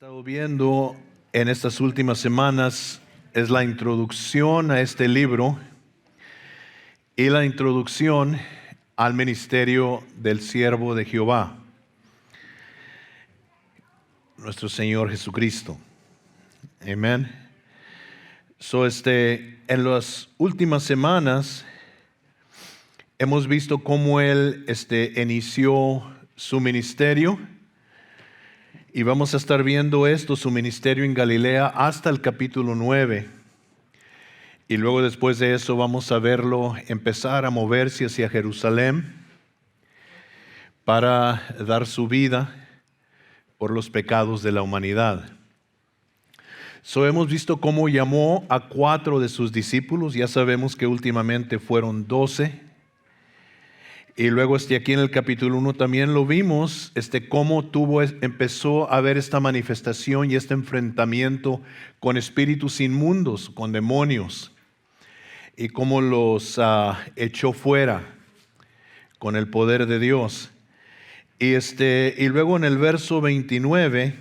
Estado viendo en estas últimas semanas es la introducción a este libro y la introducción al ministerio del siervo de Jehová, nuestro Señor Jesucristo. Amén. En las últimas semanas hemos visto cómo Él inició su ministerio. Y vamos a estar viendo su ministerio en Galilea, hasta el capítulo 9. Y luego después de eso vamos a verlo empezar a moverse hacia Jerusalén para dar su vida por los pecados de la humanidad. Hemos visto cómo llamó a 4 de sus discípulos. Ya sabemos que últimamente fueron 12. Y luego aquí en el capítulo 1 también lo vimos, cómo empezó a haber esta manifestación y este enfrentamiento con espíritus inmundos, con demonios, y cómo los echó fuera con el poder de Dios. Y luego en el verso 29,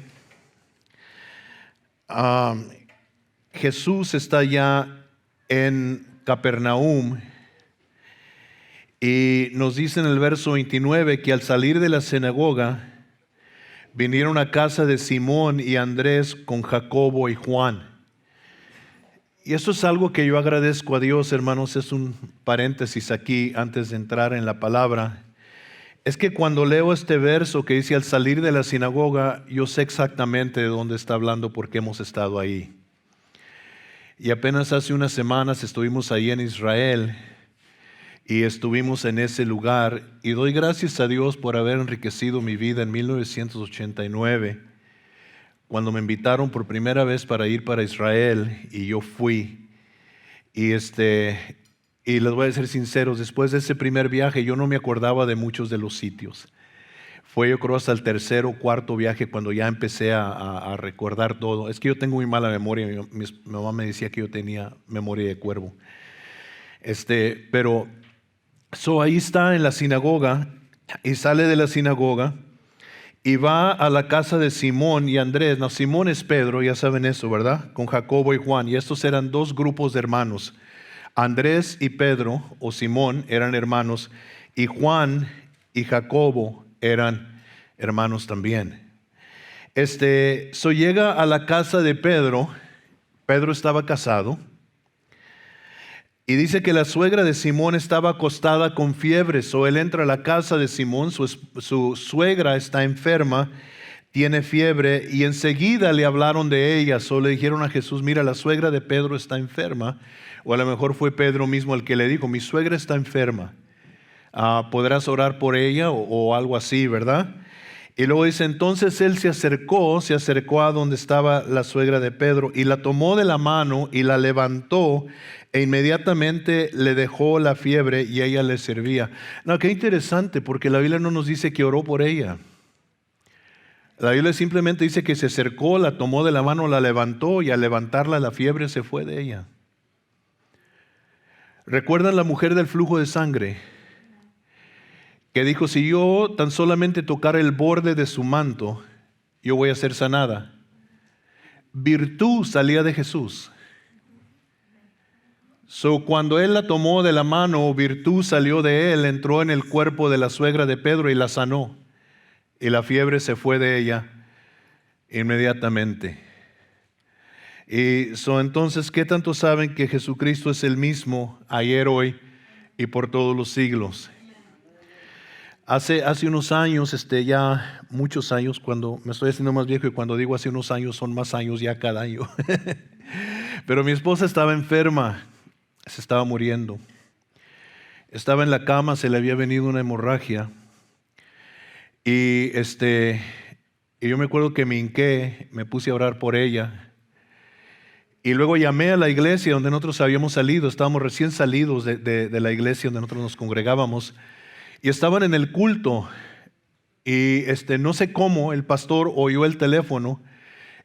Jesús está ya en Capernaum. Y nos dice en el verso 29 que al salir de la sinagoga vinieron a casa de Simón y Andrés con Jacobo y Juan. Y eso es algo que yo agradezco a Dios, hermanos. Es un paréntesis aquí antes de entrar en la palabra. Es que cuando leo este verso que dice al salir de la sinagoga, yo sé exactamente de dónde está hablando porque hemos estado ahí. Y apenas hace unas semanas estuvimos ahí en Israel. Y estuvimos en ese lugar y doy gracias a Dios por haber enriquecido mi vida en 1989, cuando me invitaron por primera vez para ir para Israel y yo fui. Y les voy a ser sinceros, después de ese primer viaje yo no me acordaba de muchos de los sitios. Fue yo creo hasta el tercer o cuarto viaje cuando ya empecé a recordar todo. Es que yo tengo muy mala memoria, mi mamá me decía que yo tenía memoria de cuervo. Pero ahí está en la sinagoga y sale de la sinagoga y va a la casa de Simón y Andrés. No, Simón es Pedro, ya saben eso, ¿verdad? Con Jacobo y Juan. Y estos eran 2 grupos de hermanos. Andrés y Pedro, o Simón, eran hermanos. Y Juan y Jacobo eran hermanos también. Llega a la casa de Pedro. Pedro estaba casado. Y dice que la suegra de Simón estaba acostada con fiebre. Él entra a la casa de Simón, su suegra está enferma, tiene fiebre, y enseguida le hablaron de ella. Le dijeron a Jesús: mira, la suegra de Pedro está enferma. O a lo mejor fue Pedro mismo el que le dijo: mi suegra está enferma, ¿podrás orar por ella? O algo así, ¿verdad? Y luego dice, entonces él se acercó a donde estaba la suegra de Pedro y la tomó de la mano y la levantó, e inmediatamente le dejó la fiebre y ella le servía. No, qué interesante, porque la Biblia no nos dice que oró por ella. La Biblia simplemente dice que se acercó, la tomó de la mano, la levantó, y al levantarla la fiebre se fue de ella. ¿Recuerdan la mujer del flujo de sangre? Que dijo, si yo tan solamente tocar el borde de su manto, yo voy a ser sanada. Virtud salía de Jesús. Cuando él la tomó de la mano, virtud salió de él, entró en el cuerpo de la suegra de Pedro y la sanó. Y la fiebre se fue de ella inmediatamente. Y entonces, ¿qué tanto saben que Jesucristo es el mismo ayer, hoy y por todos los siglos? Hace unos años, ya muchos años, cuando me estoy haciendo más viejo, y cuando digo hace unos años son más años ya cada año. Pero mi esposa estaba enferma, se estaba muriendo. Estaba en la cama, se le había venido una hemorragia. Y yo me acuerdo que me hinqué, me puse a orar por ella. Y luego llamé a la iglesia donde nosotros habíamos salido, estábamos recién salidos de la iglesia donde nosotros nos congregábamos. Y estaban en el culto y no sé cómo el pastor oyó el teléfono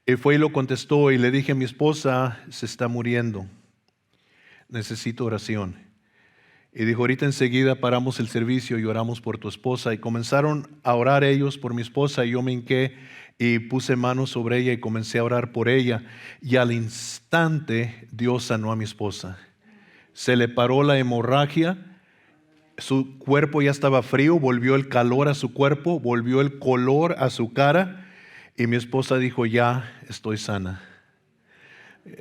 y fue y lo contestó, y le dije a mi esposa: se está muriendo, necesito oración. Y dijo, ahorita enseguida paramos el servicio y oramos por tu esposa. Y comenzaron a orar ellos por mi esposa y yo me hinqué y puse manos sobre ella y comencé a orar por ella. Y al instante Dios sanó a mi esposa. Se le paró la hemorragia, su cuerpo ya estaba frío, volvió el calor a su cuerpo, volvió el color a su cara. Y mi esposa dijo, ya estoy sana.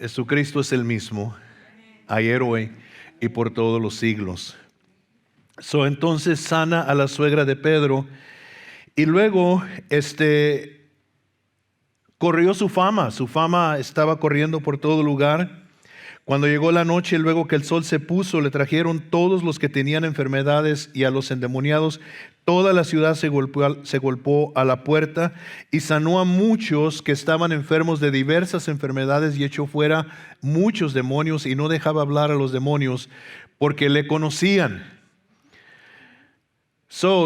Jesucristo es el mismo, ayer, hoy y por todos los siglos. Entonces sana a la suegra de Pedro y luego corrió su fama estaba corriendo por todo lugar. Cuando llegó la noche, luego que el sol se puso, le trajeron todos los que tenían enfermedades y a los endemoniados. Toda la ciudad se golpeó a la puerta y sanó a muchos que estaban enfermos de diversas enfermedades y echó fuera muchos demonios y no dejaba hablar a los demonios porque le conocían.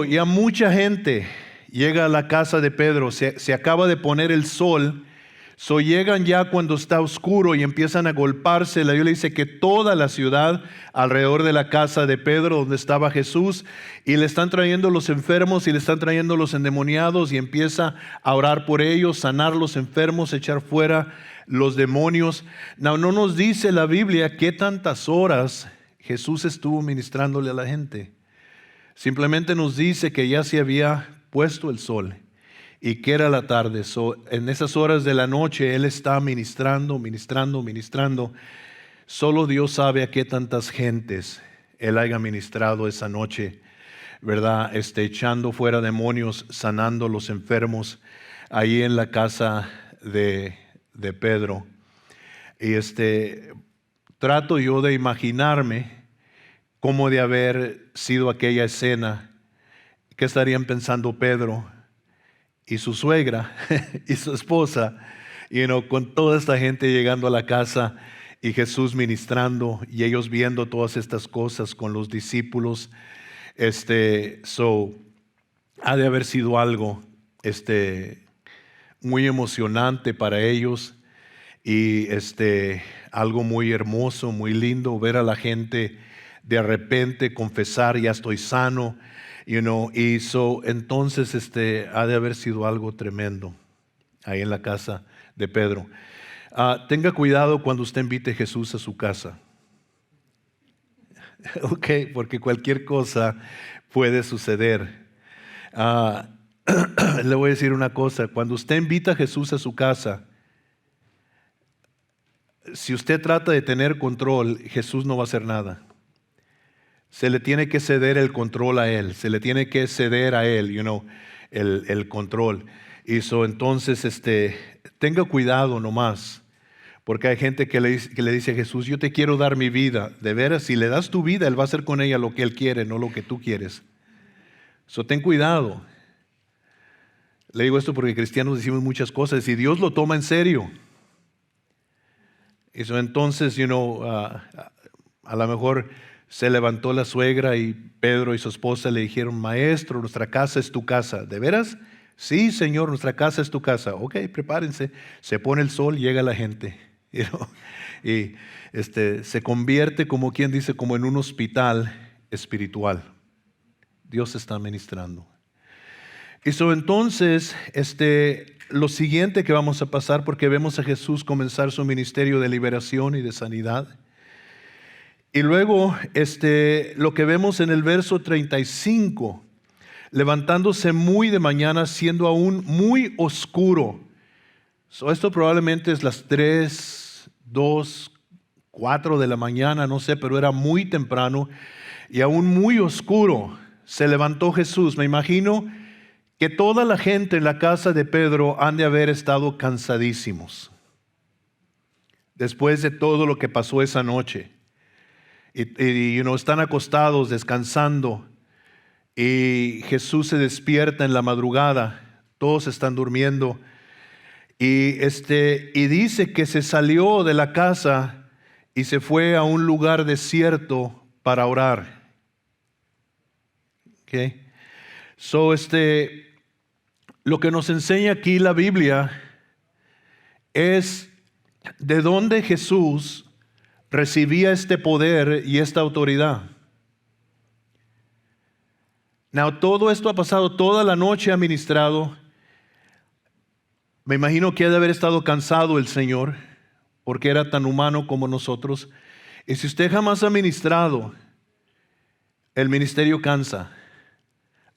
Ya mucha gente llega a la casa de Pedro, se acaba de poner el sol. Llegan ya cuando está oscuro y empiezan a golparse. La Biblia dice que toda la ciudad alrededor de la casa de Pedro donde estaba Jesús, y le están trayendo los enfermos y le están trayendo los endemoniados, y empieza a orar por ellos, sanar los enfermos, echar fuera los demonios. No nos dice la Biblia qué tantas horas Jesús estuvo ministrándole a la gente. Simplemente nos dice que ya se había puesto el sol y que era la tarde. En esas horas de la noche Él está ministrando. Solo Dios sabe a qué tantas gentes Él haya ministrado esa noche, ¿verdad? Echando fuera demonios, sanando los enfermos ahí en la casa de Pedro. Y trato yo de imaginarme cómo de haber sido aquella escena. ¿Qué estarían pensando Pedro y su suegra y su esposa, con toda esta gente llegando a la casa y Jesús ministrando y ellos viendo todas estas cosas con los discípulos? Ha de haber sido algo muy emocionante para ellos y algo muy hermoso, muy lindo, ver a la gente de repente confesar, ya estoy sano. Entonces ha de haber sido algo tremendo ahí en la casa de Pedro. Tenga cuidado cuando usted invite a Jesús a su casa. Porque cualquier cosa puede suceder. Le voy a decir una cosa, cuando usted invita a Jesús a su casa, si usted trata de tener control, Jesús no va a hacer nada. Se le tiene que ceder el control a Él, se le tiene que ceder a Él, el control. Y entonces, tenga cuidado nomás, porque hay gente que le dice a Jesús, yo te quiero dar mi vida. De veras, si le das tu vida, Él va a hacer con ella lo que Él quiere, no lo que tú quieres. Ten cuidado. Le digo esto porque cristianos decimos muchas cosas y Dios lo toma en serio. Y entonces, a lo mejor se levantó la suegra y Pedro y su esposa le dijeron, maestro, nuestra casa es tu casa. ¿De veras? Sí, Señor, nuestra casa es tu casa. Ok, prepárense. Se pone el sol, llega la gente. Y se convierte, como quien dice, como en un hospital espiritual. Dios está ministrando. Y entonces, lo siguiente que vamos a pasar, porque vemos a Jesús comenzar su ministerio de liberación y de sanidad. Y luego, lo que vemos en el verso 35, levantándose muy de mañana, siendo aún muy oscuro. Esto probablemente es las 3, 2, 4 de la mañana, no sé, pero era muy temprano y aún muy oscuro. Se levantó Jesús. Me imagino que toda la gente en la casa de Pedro han de haber estado cansadísimos después de todo lo que pasó esa noche. Y están acostados descansando y Jesús se despierta en la madrugada, todos están durmiendo y dice que se salió de la casa y se fue a un lugar desierto para orar. Lo que nos enseña aquí la Biblia es de dónde Jesús recibía este poder y esta autoridad. Now, todo esto ha pasado, toda la noche ha ministrado. Me imagino que ha de haber estado cansado el Señor, porque era tan humano como nosotros. Y si usted jamás ha ministrado, el ministerio cansa.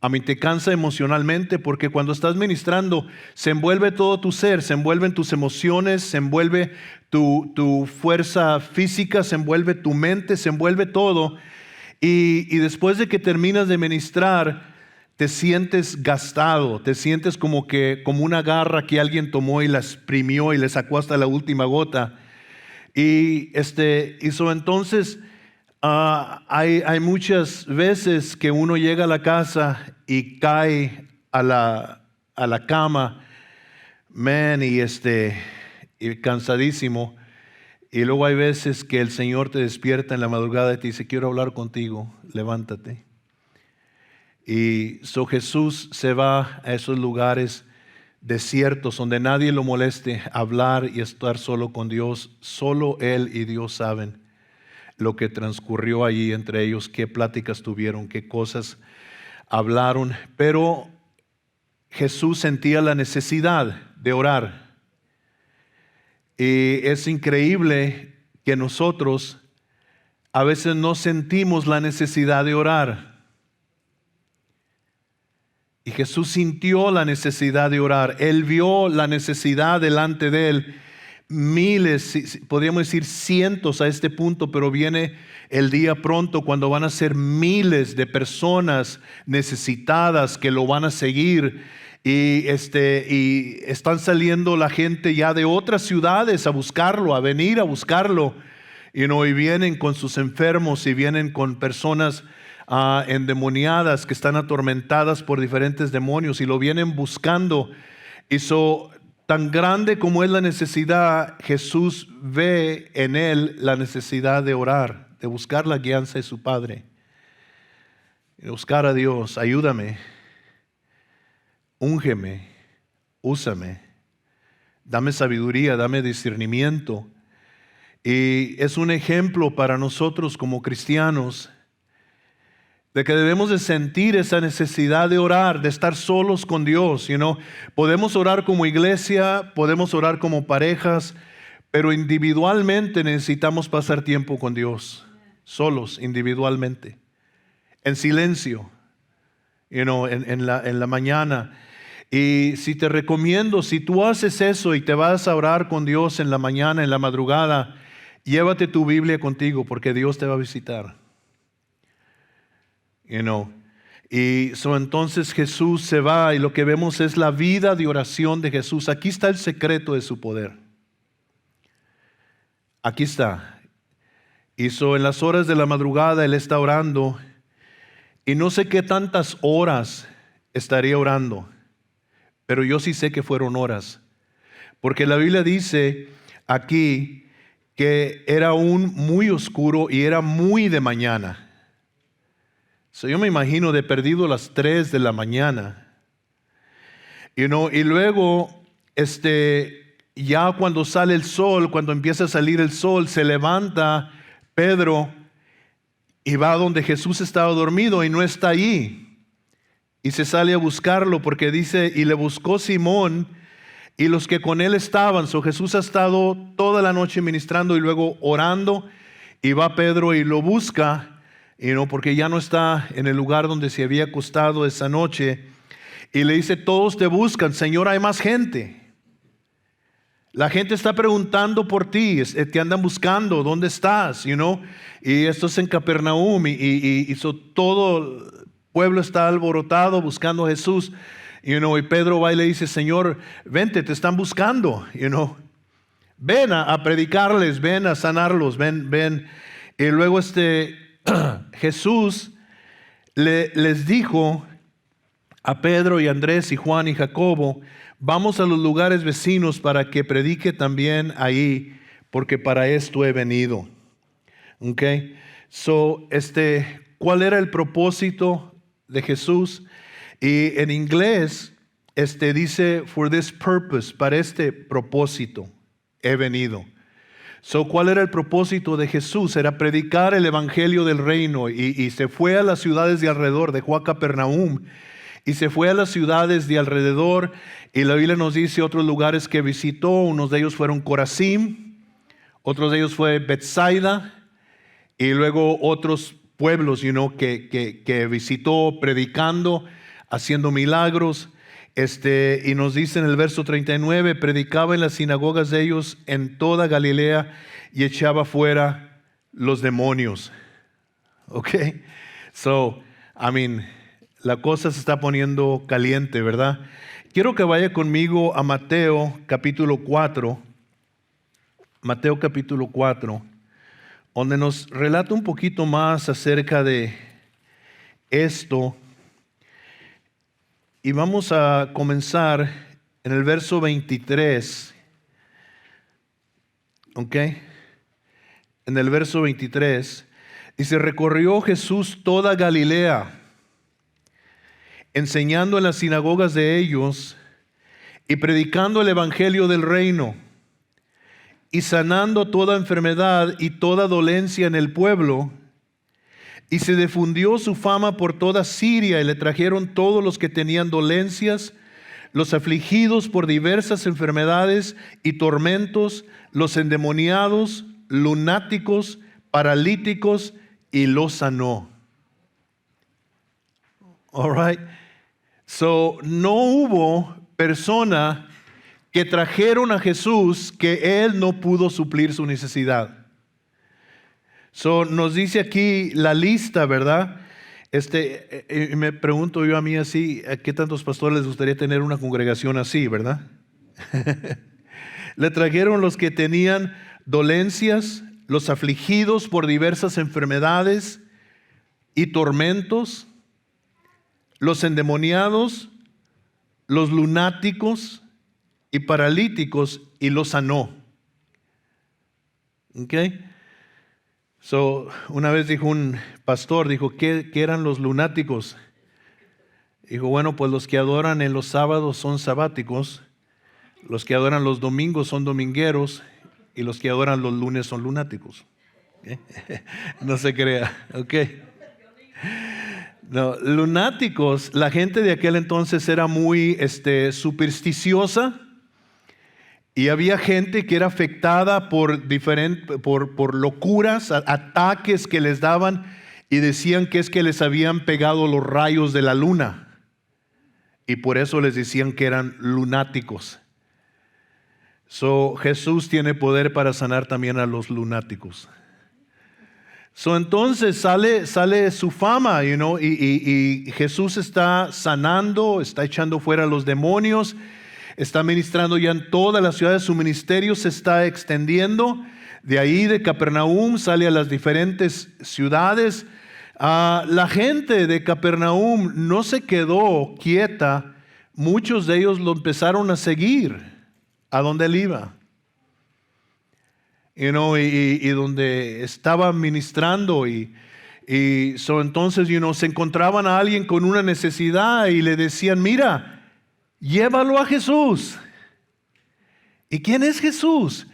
A mí te cansa emocionalmente, porque cuando estás ministrando se envuelve todo tu ser, se envuelven tus emociones, se envuelve tu fuerza física, se envuelve tu mente, se envuelve todo. Y después de que terminas de ministrar, te sientes gastado, te sientes como una garra que alguien tomó y la exprimió y le sacó hasta la última gota. Entonces hay muchas veces que uno llega a la casa y cae a la cama, y cansadísimo. Y luego hay veces que el Señor te despierta en la madrugada y te dice: quiero hablar contigo, levántate. Y Jesús se va a esos lugares desiertos donde nadie lo moleste, hablar y estar solo con Dios. Solo Él y Dios saben lo que transcurrió allí entre ellos, qué pláticas tuvieron, qué cosas hablaron. Pero Jesús sentía la necesidad de orar. Y es increíble que nosotros a veces no sentimos la necesidad de orar. Y Jesús sintió la necesidad de orar. Él vio la necesidad delante de Él. Miles, podríamos decir cientos a este punto, pero viene el día pronto cuando van a ser miles de personas necesitadas que lo van a seguir. Y están saliendo la gente ya de otras ciudades a buscarlo, a venir a buscarlo. Y vienen con sus enfermos y vienen con personas endemoniadas que están atormentadas por diferentes demonios y lo vienen buscando. Y tan grande como es la necesidad, Jesús ve en él la necesidad de orar, de buscar la guianza de su Padre, de buscar a Dios. Ayúdame, úngeme, úsame, dame sabiduría, dame discernimiento. Y es un ejemplo para nosotros como cristianos de que debemos de sentir esa necesidad de orar, de estar solos con Dios. Podemos orar como iglesia, podemos orar como parejas, pero individualmente necesitamos pasar tiempo con Dios, solos, individualmente, en silencio, en la mañana. Y si te recomiendo, si tú haces eso y te vas a orar con Dios en la mañana, en la madrugada, llévate tu Biblia contigo, porque Dios te va a visitar. Entonces Jesús se va y lo que vemos es la vida de oración de Jesús. Aquí está el secreto de su poder. Aquí está. En las horas de la madrugada Él está orando y no sé qué tantas horas estaría orando, pero yo sí sé que fueron horas, porque la Biblia dice aquí que era aún muy oscuro y era muy de mañana. Yo me imagino de perdido las 3 de la mañana. Y luego, ya cuando sale el sol, cuando empieza a salir el sol, se levanta Pedro y va donde Jesús estaba dormido y no está allí. Y se sale a buscarlo porque dice, y le buscó Simón y los que con él estaban. Jesús ha estado toda la noche ministrando y luego orando, y va Pedro y lo busca. Porque ya no está en el lugar donde se había acostado esa noche. Y le dice: todos te buscan, Señor, hay más gente. La gente está preguntando por ti, te andan buscando, ¿dónde estás? Y esto es en Capernaum, y todo el pueblo está alborotado buscando a Jesús. Y Pedro va y le dice: Señor, vente, te están buscando. Ven a predicarles, ven a sanarlos, ven. Y luego Jesús les dijo a Pedro y Andrés y Juan y Jacobo: vamos a los lugares vecinos para que predique también ahí, porque para esto he venido. Okay. ¿Cuál era el propósito de Jesús? Y en inglés dice: for this purpose, para este propósito he venido. ¿Cuál era el propósito de Jesús? Era predicar el evangelio del reino, y se fue a las ciudades de alrededor, dejó a Capernaum y se fue a las ciudades de alrededor, y la Biblia nos dice otros lugares que visitó. Unos de ellos fueron Corazín, otros de ellos fue Betsaida, y luego otros pueblos que visitó predicando, haciendo milagros. Y nos dice en el verso 39, predicaba en las sinagogas de ellos en toda Galilea y echaba fuera los demonios. Ok, la cosa se está poniendo caliente, ¿verdad? Quiero que vaya conmigo a Mateo capítulo 4, Mateo capítulo 4, donde nos relata un poquito más acerca de esto. Y vamos a comenzar en el verso 23. ¿Ok? En el verso 23. Dice, recorrió Jesús toda Galilea, enseñando en las sinagogas de ellos y predicando el evangelio del reino, y sanando toda enfermedad y toda dolencia en el pueblo. Y se difundió su fama por toda Siria, y le trajeron todos los que tenían dolencias, los afligidos por diversas enfermedades y tormentos, los endemoniados, lunáticos, paralíticos, y los sanó. All right. No hubo persona que trajeron a Jesús que Él no pudo suplir su necesidad. Nos dice aquí la lista, ¿verdad? Me pregunto yo a mí así, ¿a qué tantos pastores les gustaría tener una congregación así, verdad? Le trajeron los que tenían dolencias, los afligidos por diversas enfermedades y tormentos, los endemoniados, los lunáticos y paralíticos, y los sanó. ¿Ok? Una vez dijo un pastor, ¿qué eran los lunáticos? Dijo, bueno, pues los que adoran en los sábados son sabáticos, los que adoran los domingos son domingueros, y los que adoran los lunes son lunáticos. No se crea, ok. No, lunáticos, la gente de aquel entonces era muy supersticiosa. Y había gente que era afectada por locuras, ataques que les daban, y decían que es que les habían pegado los rayos de la luna. Y por eso les decían que eran lunáticos. Jesús tiene poder para sanar también a los lunáticos. Entonces sale su fama, y Jesús está sanando, está echando fuera los demonios, está ministrando ya en todas las ciudades. Su ministerio se está extendiendo. De ahí de Capernaum sale a las diferentes ciudades. La gente de Capernaum no se quedó quieta. Muchos de ellos lo empezaron a seguir a donde él iba. Y donde estaba ministrando. Entonces se encontraban a alguien con una necesidad y le decían, mira, llévalo a Jesús. ¿Y quién es Jesús?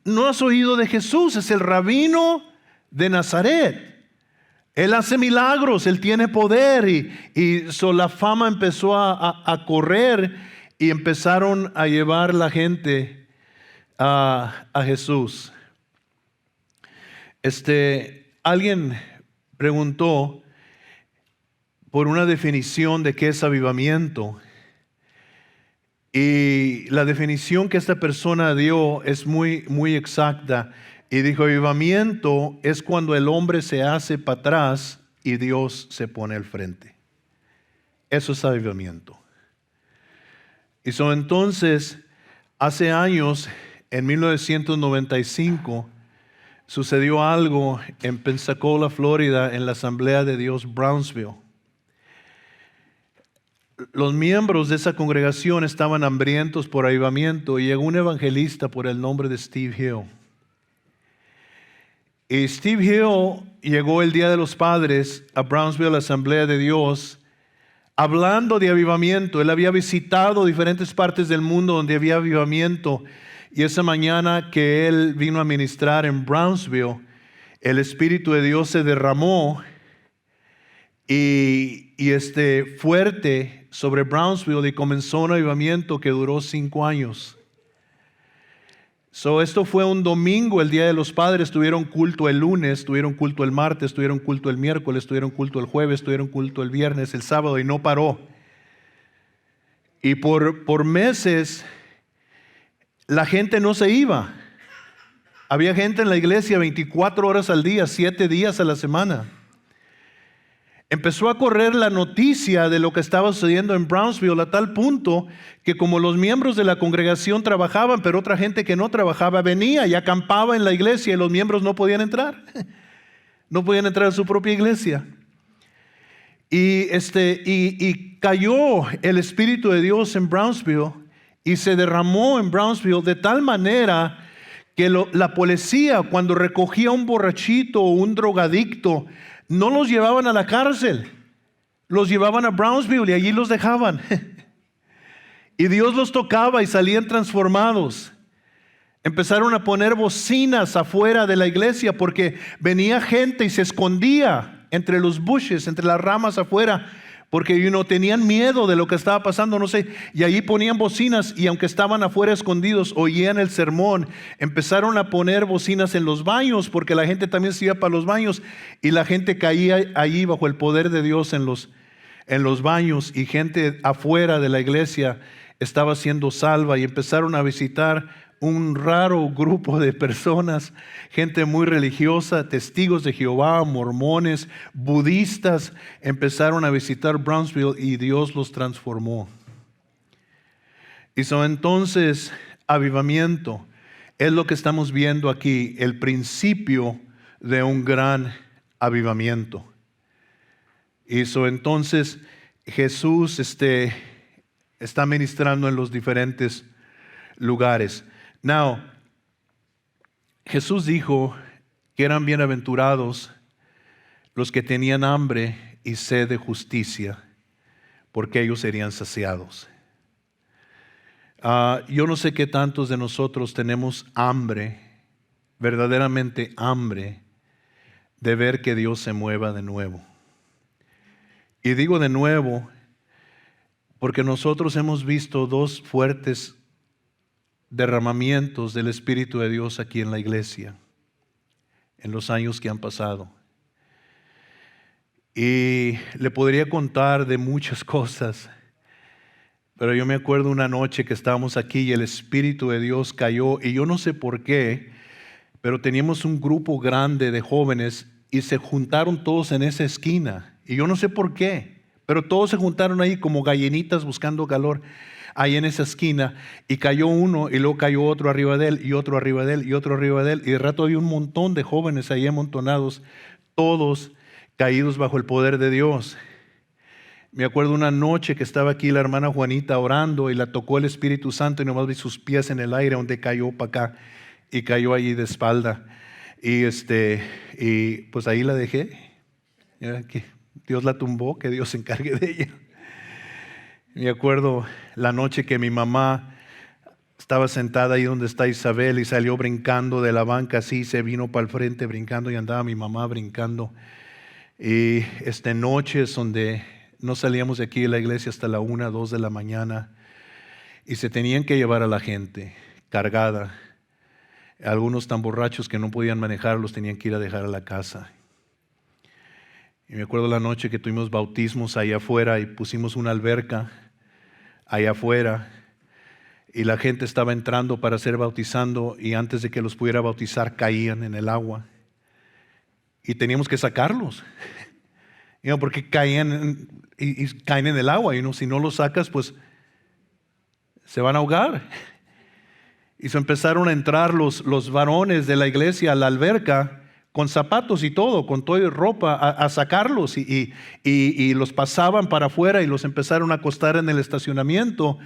¿No has oído de Jesús? Es el rabino de Nazaret. Él hace milagros, Él tiene poder. Y la fama empezó a correr, y empezaron a llevar la gente a Jesús. Alguien preguntó por una definición de qué es avivamiento. Y la definición que esta persona dio es muy, muy exacta. Y dijo, avivamiento es cuando el hombre se hace para atrás y Dios se pone al frente. Eso es avivamiento. Y entonces, hace años, en 1995, sucedió algo en Pensacola, Florida, en la Asamblea de Dios Brownsville. Los miembros de esa congregación estaban hambrientos por avivamiento, y llegó un evangelista por el nombre de Steve Hill. Y Steve Hill llegó el Día de los Padres a Brownsville, a la Asamblea de Dios, hablando de avivamiento. Él había visitado diferentes partes del mundo donde había avivamiento, Y esa mañana que él vino a ministrar en Brownsville, el Espíritu de Dios se derramó y fuerte sobre Brownsville, y comenzó un avivamiento que duró 5 años. Esto fue un domingo, el Día de los Padres. Tuvieron culto el lunes, tuvieron culto el martes, tuvieron culto el miércoles, tuvieron culto el jueves, tuvieron culto el viernes, el sábado, y no paró. Y por meses la gente no se iba. Había gente en la iglesia 24 horas al día, 7 días a la semana. Empezó a correr la noticia de lo que estaba sucediendo en Brownsville, a tal punto que como los miembros de la congregación trabajaban, pero otra gente que no trabajaba venía y acampaba en la iglesia, y los miembros no podían entrar. No podían entrar a su propia iglesia. Y cayó el Espíritu de Dios en Brownsville y se derramó en Brownsville de tal manera que la policía, cuando recogía un borrachito o un drogadicto, no los llevaban a la cárcel, los llevaban a Brownsville y allí los dejaban. Y Dios los tocaba y salían transformados. Empezaron a poner bocinas afuera de la iglesia porque venía gente y se escondía entre los bushes, entre las ramas afuera, porque tenían miedo de lo que estaba pasando, no sé, y allí ponían bocinas, y aunque estaban afuera escondidos, oían el sermón. Empezaron a poner bocinas en los baños, porque la gente también se iba para los baños, y la gente caía allí bajo el poder de Dios en los baños, y gente afuera de la iglesia estaba siendo salva, y empezaron a visitar un raro grupo de personas, gente muy religiosa, testigos de Jehová, mormones, budistas, empezaron a visitar Brownsville y Dios los transformó. Y entonces, avivamiento es lo que estamos viendo aquí, el principio de un gran avivamiento. Y entonces Jesús está ministrando en los diferentes lugares. Now, Jesús dijo que eran bienaventurados los que tenían hambre y sed de justicia, porque ellos serían saciados. Yo no sé qué tantos de nosotros tenemos hambre, verdaderamente hambre, de ver que Dios se mueva de nuevo. Y digo de nuevo porque nosotros hemos visto 2 fuertes derramamientos del Espíritu de Dios aquí en la iglesia en los años que han pasado, y le podría contar de muchas cosas, pero yo me acuerdo una noche que estábamos aquí y el Espíritu de Dios cayó, y yo no sé por qué, pero teníamos un grupo grande de jóvenes y se juntaron todos en esa esquina, y yo no sé por qué, pero todos se juntaron ahí como gallinitas buscando calor, ahí en esa esquina, y cayó uno, y luego cayó otro arriba de él, y otro arriba de él, y otro arriba de él, y de rato había un montón de jóvenes ahí amontonados, todos caídos bajo el poder de Dios. Me acuerdo una noche que estaba aquí la hermana Juanita orando, y la tocó el Espíritu Santo, y nomás vi sus pies en el aire, donde cayó para acá, y cayó allí de espalda, y pues ahí la dejé. Que Dios la tumbó, que Dios se encargue de ella. Me acuerdo la noche que mi mamá estaba sentada ahí donde está Isabel, y salió brincando de la banca, así se vino para el frente brincando, y andaba mi mamá brincando. Y noches donde no salíamos de aquí de la iglesia hasta la 1, 2 de la mañana, y se tenían que llevar a la gente cargada. Algunos tan borrachos que no podían manejar, los tenían que ir a dejar a la casa. Y me acuerdo la noche que tuvimos bautismos allá afuera, y pusimos una alberca allá afuera, y la gente estaba entrando para ser bautizando, y antes de que los pudiera bautizar caían en el agua, y teníamos que sacarlos, porque caían y caen en el agua, y si no los sacas, pues se van a ahogar. Y empezaron a entrar los varones de la iglesia a la alberca, con zapatos y todo, con toda ropa, a sacarlos, y los pasaban para afuera, y los empezaron a acostar en el estacionamiento.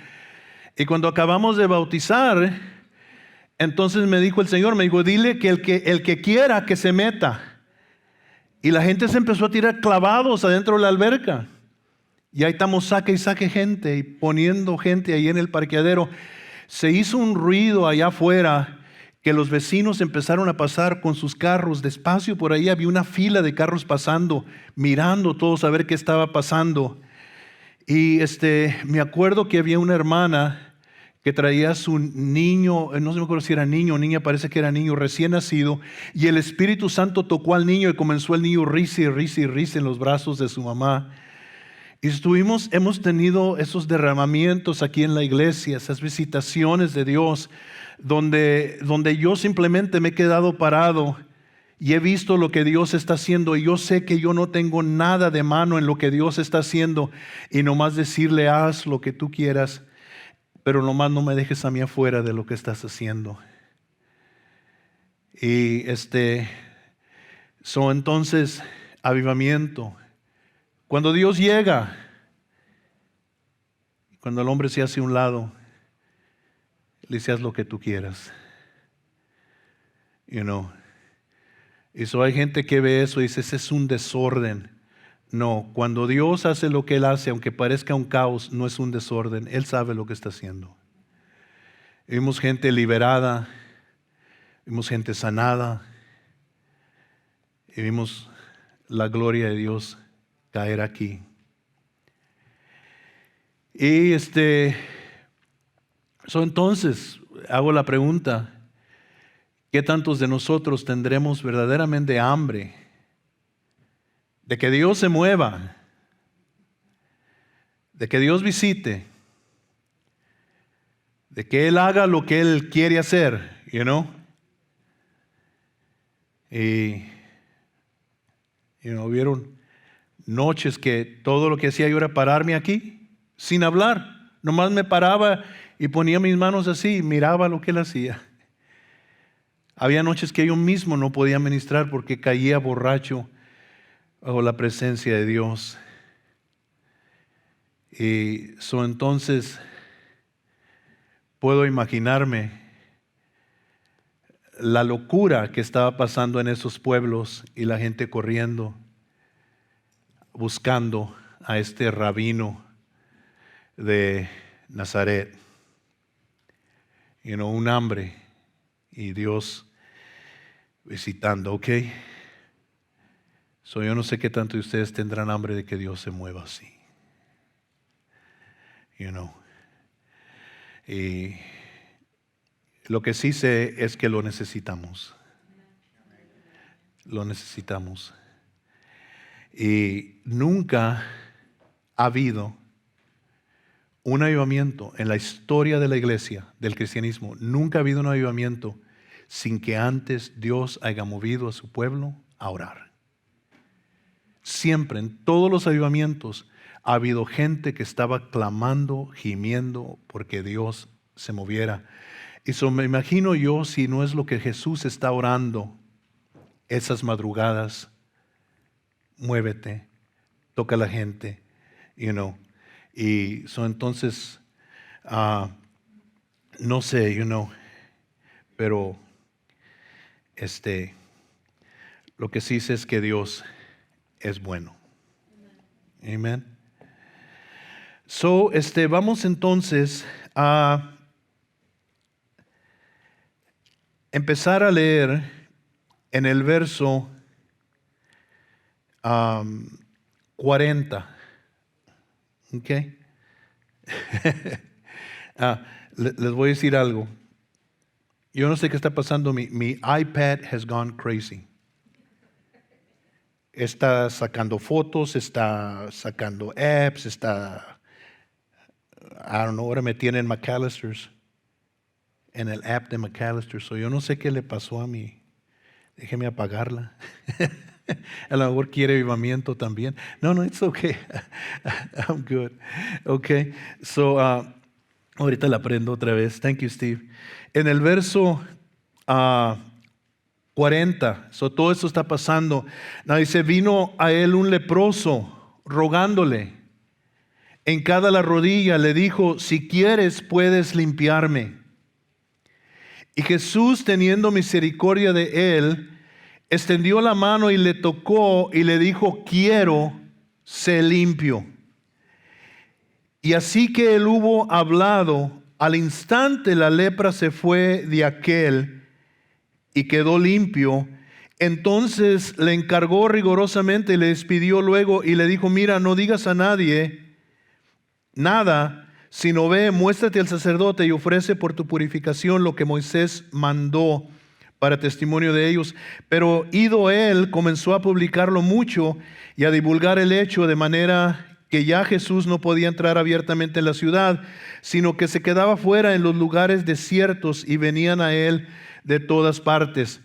Y cuando acabamos de bautizar, entonces me dijo el Señor, dile que el que quiera que se meta. Y la gente se empezó a tirar clavados adentro de la alberca, y ahí estamos, saque y saque gente, y poniendo gente ahí en el parqueadero. se hizo un ruido allá afuera que los vecinos empezaron a pasar con sus carros despacio por ahí. Había una fila de carros pasando, mirando todos a ver qué estaba pasando. Y me acuerdo que había una hermana que traía a su niño, no me acuerdo si era niño o niña, parece que era niño recién nacido, y el Espíritu Santo tocó al niño y comenzó el niño risa y risa y risa en los brazos de su mamá. Y hemos tenido esos derramamientos aquí en la iglesia, esas visitaciones de Dios, donde yo simplemente me he quedado parado y he visto lo que Dios está haciendo, y yo sé que yo no tengo nada de mano en lo que Dios está haciendo, y nomás decirle: haz lo que tú quieras, pero nomás no me dejes a mí afuera de lo que estás haciendo. Y entonces, avivamiento. Cuando Dios llega, cuando el hombre se hace a un lado, le dice: haz lo que tú quieras. Y hay gente que ve eso y dice: ese es un desorden. No, cuando Dios hace lo que Él hace, aunque parezca un caos, no es un desorden. Él sabe lo que está haciendo. Vimos gente liberada, vimos gente sanada, y vimos la gloria de Dios caer aquí. Y entonces hago la pregunta: ¿qué tantos de nosotros tendremos verdaderamente hambre de que Dios se mueva, de que Dios visite, de que Él haga lo que Él quiere hacer, Y hubieron noches que todo lo que hacía yo era pararme aquí, sin hablar. Nomás me paraba y ponía mis manos así y miraba lo que Él hacía. Había noches que yo mismo no podía ministrar porque caía borracho bajo la presencia de Dios. Y entonces puedo imaginarme la locura que estaba pasando en esos pueblos, y la gente corriendo, buscando a este rabino de Nazaret. Un hambre, y Dios visitando, ¿ok? Yo no sé qué tanto de ustedes tendrán hambre de que Dios se mueva así. Y lo que sí sé es que lo necesitamos. Lo necesitamos. Y nunca ha habido un avivamiento en la historia de la iglesia, del cristianismo. Nunca ha habido un avivamiento sin que antes Dios haya movido a su pueblo a orar. Siempre, en todos los avivamientos, ha habido gente que estaba clamando, gimiendo porque Dios se moviera. Y me imagino yo, si no es lo que Jesús está orando esas madrugadas: muévete, toca a la gente, Y entonces, no sé, pero lo que sí sé es que Dios es bueno. Amén. Vamos entonces a empezar a leer en el verso 40. ¿Ok? Les voy a decir algo. Yo no sé qué está pasando. Mi iPad has gone crazy. Está sacando fotos, está sacando apps, ahora me tienen McAllister's, en el app de McAllister's. Yo no sé qué le pasó a mí. Déjeme apagarla. A lo mejor quiere avivamiento también. No, it's okay. I'm good. Okay. Ahorita la prendo otra vez. Thank you, Steve. En el verso 40, todo esto está pasando. Dice: vino a él un leproso rogándole en cada la rodilla, le dijo: si quieres puedes limpiarme. Y Jesús, teniendo misericordia de él, extendió la mano y le tocó y le dijo: quiero, sé limpio. Y así que él hubo hablado, al instante la lepra se fue de aquel y quedó limpio. Entonces le encargó rigurosamente y le despidió luego y le dijo: mira, no digas a nadie nada, sino ve, muéstrate al sacerdote y ofrece por tu purificación lo que Moisés mandó para testimonio de ellos. Pero ido él, comenzó a publicarlo mucho y a divulgar el hecho, de manera que ya Jesús no podía entrar abiertamente en la ciudad, sino que se quedaba fuera en los lugares desiertos y venían a él de todas partes.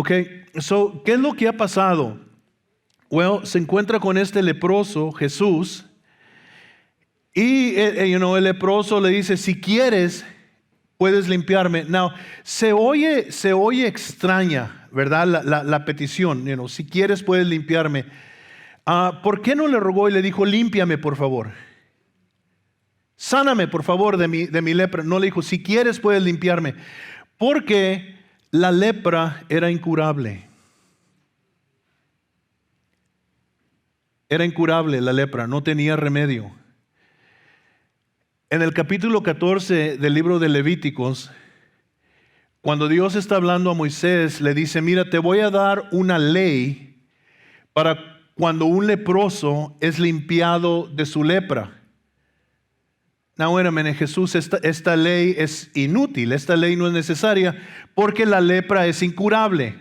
¿Qué es lo que ha pasado? Se encuentra con este leproso, Jesús, y el leproso le dice: si quieres, puedes limpiarme. Now, se oye extraña, ¿verdad? La petición, si quieres, puedes limpiarme. ¿Por qué no le rogó y le dijo: límpiame, por favor? Sáname, por favor, de mi lepra. No le dijo: si quieres, puedes limpiarme. Porque la lepra era incurable. Era incurable la lepra, no tenía remedio. En el capítulo 14 del libro de Levíticos, cuando Dios está hablando a Moisés, le dice: mira, te voy a dar una ley para cuando un leproso es limpiado de su lepra. Jesús, esta ley es inútil, esta ley no es necesaria porque la lepra es incurable.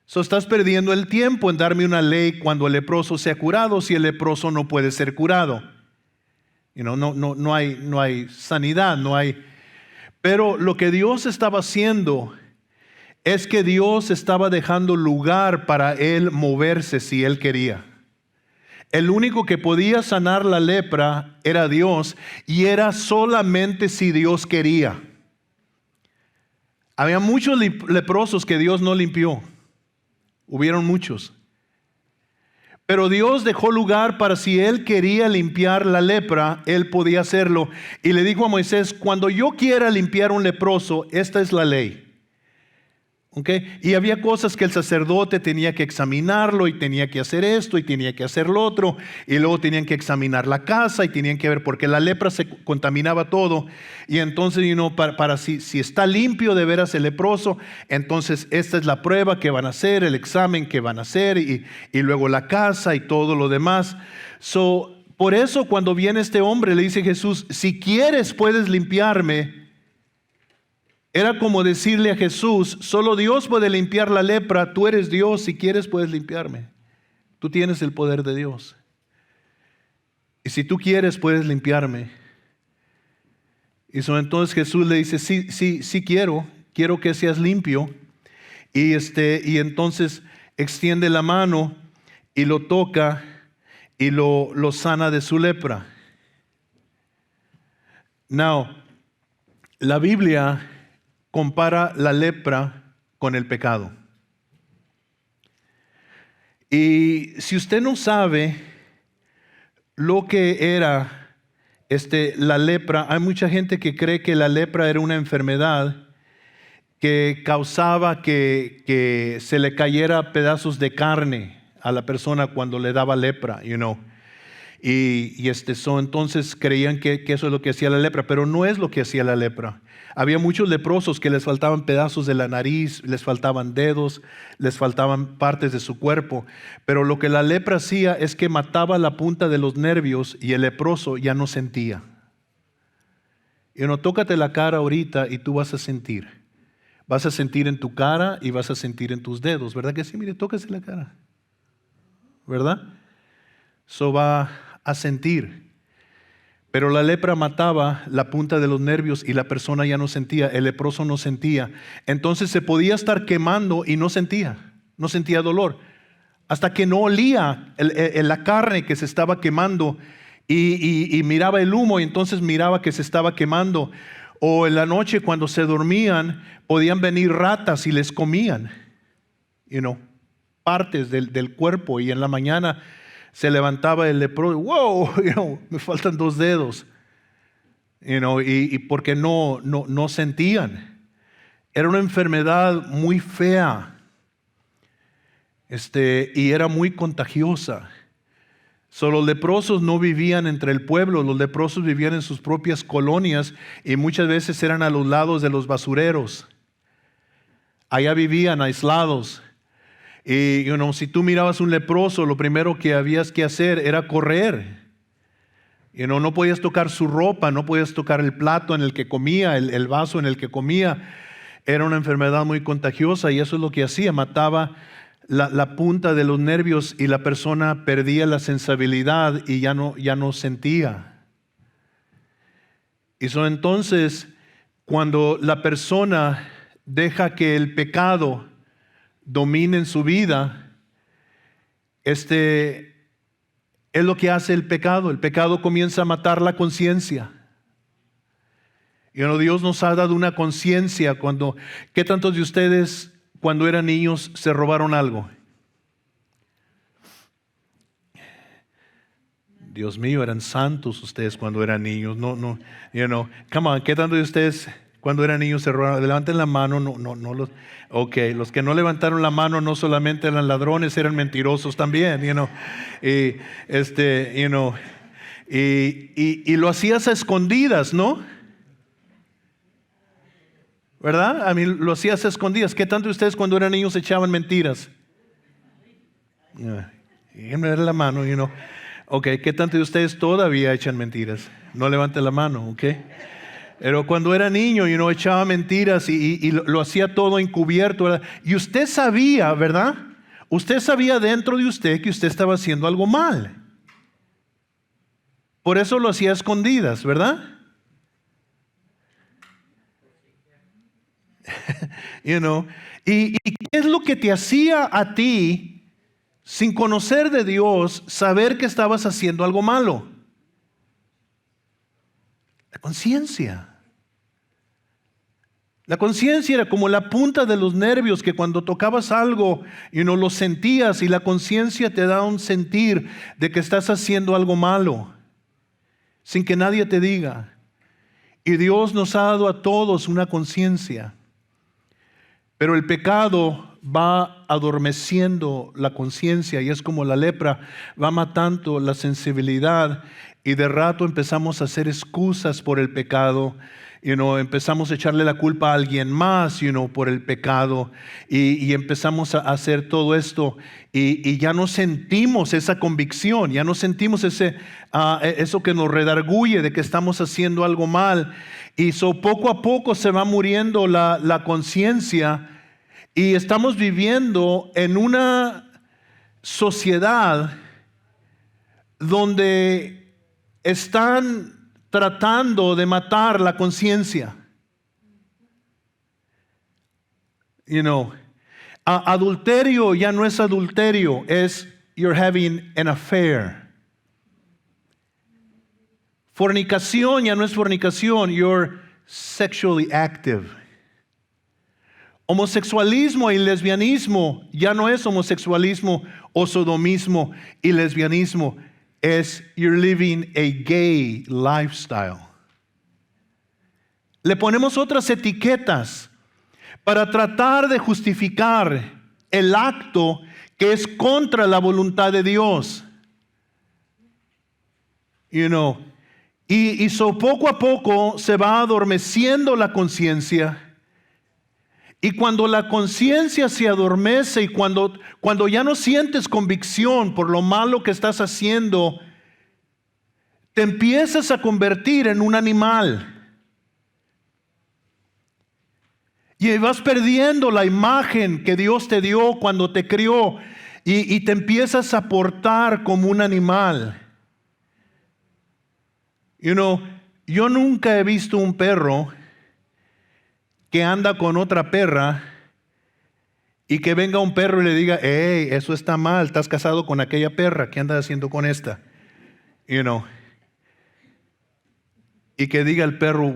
Estás perdiendo el tiempo en darme una ley cuando el leproso sea curado, si el leproso no puede ser curado. No hay sanidad, no hay. Pero lo que Dios estaba haciendo es que Dios estaba dejando lugar para él moverse si él quería. El único que podía sanar la lepra era Dios, y era solamente si Dios quería. Había muchos leprosos que Dios no limpió. Hubieron muchos. Pero Dios dejó lugar para, si él quería limpiar la lepra, él podía hacerlo. Y le dijo a Moisés: cuando yo quiera limpiar un leproso, esta es la ley. Y había cosas que el sacerdote tenía que examinarlo, y tenía que hacer esto y tenía que hacer lo otro, y luego tenían que examinar la casa y tenían que ver, porque la lepra se contaminaba todo. Y entonces para si está limpio de veras el leproso, entonces esta es la prueba que van a hacer, el examen que van a hacer, y luego la casa y todo lo demás. Por eso cuando viene este hombre, le dice Jesús: si quieres, puedes limpiarme. Era como decirle a Jesús: solo Dios puede limpiar la lepra, tú eres Dios, si quieres puedes limpiarme. Tú tienes el poder de Dios. Y si tú quieres puedes limpiarme. Y entonces Jesús le dice: sí quiero que seas limpio. Y entonces extiende la mano y lo toca y lo sana de su lepra. Now, la Biblia compara la lepra con el pecado. Y si usted no sabe lo que era la lepra, hay mucha gente que cree que la lepra era una enfermedad que causaba que se le cayera pedazos de carne a la persona cuando le daba lepra, entonces creían que eso es lo que hacía la lepra, pero no es lo que hacía la lepra. Había muchos leprosos que les faltaban pedazos de la nariz, les faltaban dedos, les faltaban partes de su cuerpo, pero lo que la lepra hacía es que mataba la punta de los nervios y el leproso ya no sentía. Tócate la cara ahorita y tú vas a sentir. Vas a sentir en tu cara y vas a sentir en tus dedos, ¿verdad que sí? Mire, tóquese la cara, ¿verdad? Va a sentir. Pero la lepra mataba la punta de los nervios y la persona ya no sentía, el leproso no sentía. Entonces se podía estar quemando y no sentía dolor, hasta que no olía la carne que se estaba quemando y miraba el humo, y entonces miraba que se estaba quemando. O en la noche cuando se dormían podían venir ratas y les comían partes del cuerpo, y en la mañana se levantaba el leproso: wow, me faltan 2 dedos, y porque no sentían. Era una enfermedad muy fea, y era muy contagiosa. Los leprosos no vivían entre el pueblo, los leprosos vivían en sus propias colonias y muchas veces eran a los lados de los basureros. Allá vivían aislados. Y si tú mirabas un leproso, lo primero que habías que hacer era correr. No podías tocar su ropa, no podías tocar el plato en el que comía, el vaso en el que comía. Era una enfermedad muy contagiosa y eso es lo que hacía, mataba la punta de los nervios y la persona perdía la sensibilidad y ya no sentía. Y entonces, cuando la persona deja que el pecado domine en su vida, es lo que hace el pecado. El pecado comienza a matar la conciencia. Dios nos ha dado una conciencia. ¿Qué tantos de ustedes cuando eran niños se robaron algo? Dios mío, eran santos ustedes cuando eran niños. Come on, ¿qué tantos de ustedes cuando eran niños se robaron? Levanten la mano. Los que no levantaron la mano no solamente eran ladrones, eran mentirosos también, y lo hacías a escondidas, ¿no? ¿Verdad? A mí lo hacías a escondidas. ¿Qué tanto de ustedes cuando eran niños echaban mentiras? Déjenme ver la mano, ¿qué tanto de ustedes todavía echan mentiras? No levanten la mano, Pero cuando era niño, echaba mentiras y lo hacía todo encubierto, ¿verdad? Y usted sabía, ¿verdad? Usted sabía dentro de usted que usted estaba haciendo algo mal. Por eso lo hacía a escondidas, ¿verdad? ¿Y qué es lo que te hacía a ti, sin conocer de Dios, saber que estabas haciendo algo malo? La conciencia. La conciencia era como la punta de los nervios que cuando tocabas algo lo sentías, y la conciencia te da un sentir de que estás haciendo algo malo sin que nadie te diga. Y Dios nos ha dado a todos una conciencia. Pero el pecado va adormeciendo la conciencia y es como la lepra, va matando la sensibilidad y de rato empezamos a hacer excusas por el pecado. Empezamos a echarle la culpa a alguien más, por el pecado y empezamos a hacer todo esto y ya no sentimos esa convicción, ya no sentimos eso que nos redarguye de que estamos haciendo algo mal y poco a poco se va muriendo la conciencia y estamos viviendo en una sociedad donde están tratando de matar la conciencia. Adulterio ya no es adulterio, es you're having an affair. Fornicación ya no es fornicación, you're sexually active. Homosexualismo y lesbianismo ya no es homosexualismo o sodomismo y lesbianismo. Es you're living a gay lifestyle. Le ponemos otras etiquetas para tratar de justificar el acto que es contra la voluntad de Dios. Y poco a poco se va adormeciendo la conciencia. Y cuando la conciencia se adormece y cuando ya no sientes convicción por lo malo que estás haciendo, te empiezas a convertir en un animal. Y vas perdiendo la imagen que Dios te dio cuando te crió y te empiezas a portar como un animal. Yo nunca he visto un perro que anda con otra perra y que venga un perro y le diga, hey, eso está mal, estás casado con aquella perra, ¿qué andas haciendo con esta? Y que diga el perro,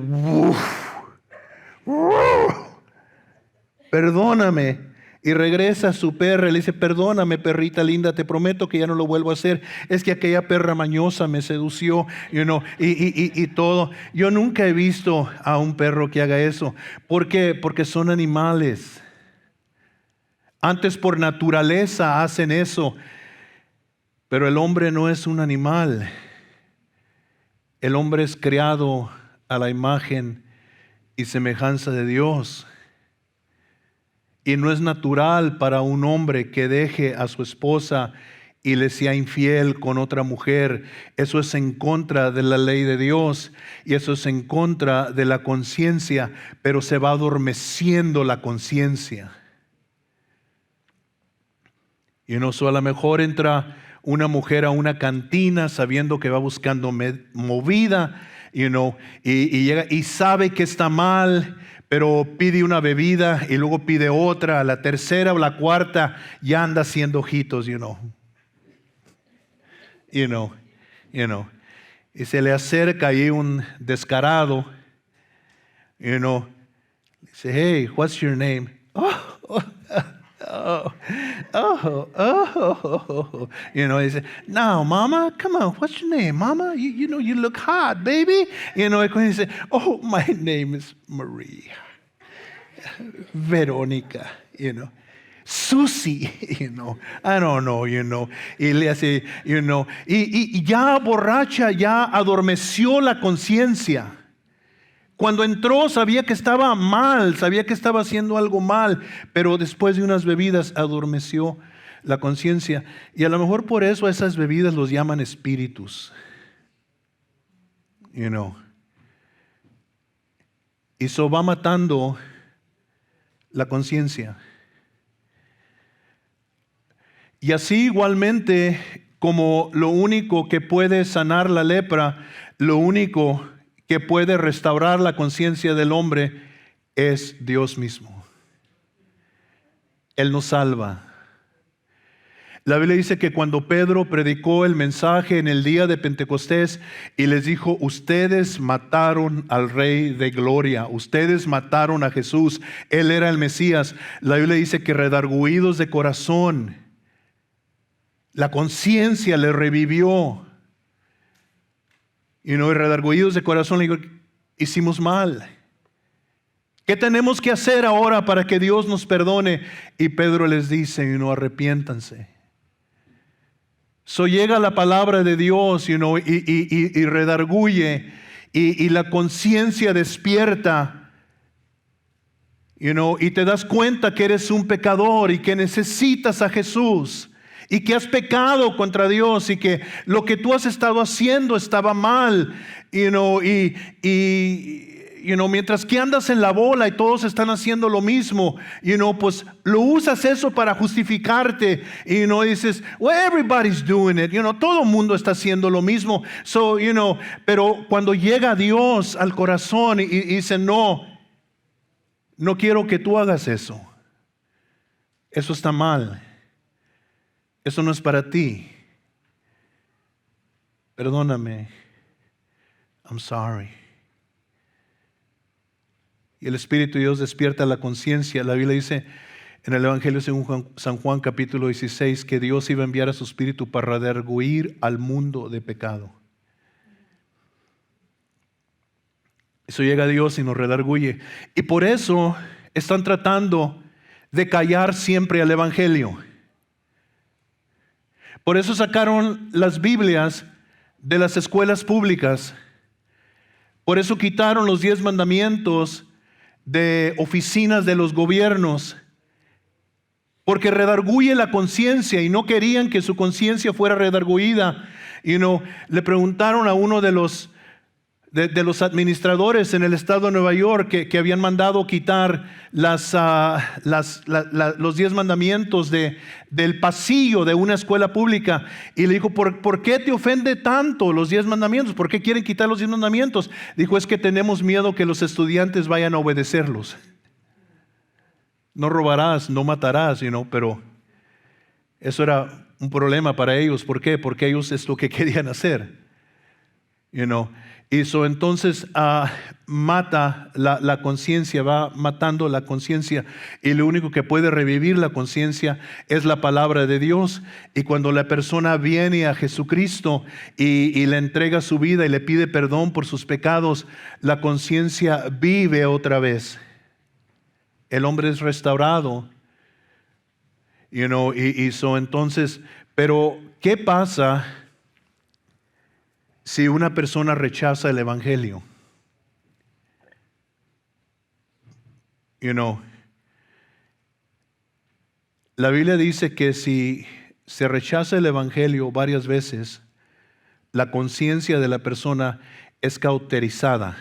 perdóname. Y regresa a su perra y le dice, perdóname perrita linda, te prometo que ya no lo vuelvo a hacer. Es que aquella perra mañosa me sedució, y todo. Yo nunca he visto a un perro que haga eso. ¿Por qué? Porque son animales. Antes por naturaleza hacen eso. Pero el hombre no es un animal. El hombre es creado a la imagen y semejanza de Dios. Y no es natural para un hombre que deje a su esposa y le sea infiel con otra mujer. Eso es en contra de la ley de Dios y eso es en contra de la conciencia, pero se va adormeciendo la conciencia. Y no solo a lo mejor entra una mujer a una cantina sabiendo que va buscando movida, y llega y sabe que está mal, pero pide una bebida y luego pide otra, a la tercera o la cuarta ya anda haciendo ojitos, y se le acerca ahí un descarado, dice, hey, what's your name? Dice, no, mama, come on, what's your name, mama? You look hot, baby. Dice, oh, my name is Maria, Verónica, Susie, I don't know, y le hace, y ya borracha, ya adormeció la conciencia. Cuando entró sabía que estaba mal, sabía que estaba haciendo algo mal, pero después de unas bebidas adormeció la conciencia. Y a lo mejor por eso esas bebidas los llaman espíritus. Y eso va matando la conciencia. Y así igualmente como lo único que puede sanar la lepra, lo único que puede restaurar la conciencia del hombre es Dios mismo. Él nos salva. La Biblia dice que cuando Pedro predicó el mensaje en el día de Pentecostés y les dijo, ustedes mataron al Rey de Gloria, ustedes mataron a Jesús, Él era el Mesías. La Biblia dice que redargüidos de corazón, la conciencia le revivió. Y redargüidos de corazón le digo, hicimos mal. ¿Qué tenemos que hacer ahora para que Dios nos perdone? Y Pedro les dice, arrepiéntanse. Llega la palabra de Dios, y redarguye, y la conciencia despierta, y te das cuenta que eres un pecador y que necesitas a Jesús. Y que has pecado contra Dios y que lo que tú has estado haciendo estaba mal, mientras que andas en la bola y todos están haciendo lo mismo, pues lo usas eso para justificarte y dices, well, everybody's doing it, todo el mundo está haciendo lo mismo, pero cuando llega Dios al corazón y dice, no quiero que tú hagas eso está mal. Eso no es para ti. Perdóname. I'm sorry. Y el Espíritu de Dios despierta la conciencia. La Biblia dice en el Evangelio según San Juan capítulo 16 que Dios iba a enviar a su Espíritu para redarguir al mundo de pecado. Eso llega a Dios y nos redarguye. Y por eso están tratando de callar siempre al Evangelio. Por eso sacaron las Biblias de las escuelas públicas. Por eso quitaron los 10 mandamientos de oficinas de los gobiernos. Porque redarguye la conciencia y no querían que su conciencia fuera redarguida. Le preguntaron a uno de los administradores en el estado de Nueva York que habían mandado quitar los 10 mandamientos del pasillo de una escuela pública, y le dijo, ¿por qué te ofende tanto los 10 mandamientos? ¿Por qué quieren quitar los 10 mandamientos? Dijo, es que tenemos miedo que los estudiantes vayan a obedecerlos. No robarás, no matarás, pero eso era un problema para ellos. ¿Por qué? Porque ellos es lo que querían hacer. Entonces mata la conciencia, va matando la conciencia, y lo único que puede revivir la conciencia es la palabra de Dios. Y cuando la persona viene a Jesucristo y le entrega su vida y le pide perdón por sus pecados, la conciencia vive otra vez. El hombre es restaurado Entonces, pero ¿qué pasa si una persona rechaza el evangelio? La Biblia dice que si se rechaza el evangelio varias veces, la conciencia de la persona es cauterizada.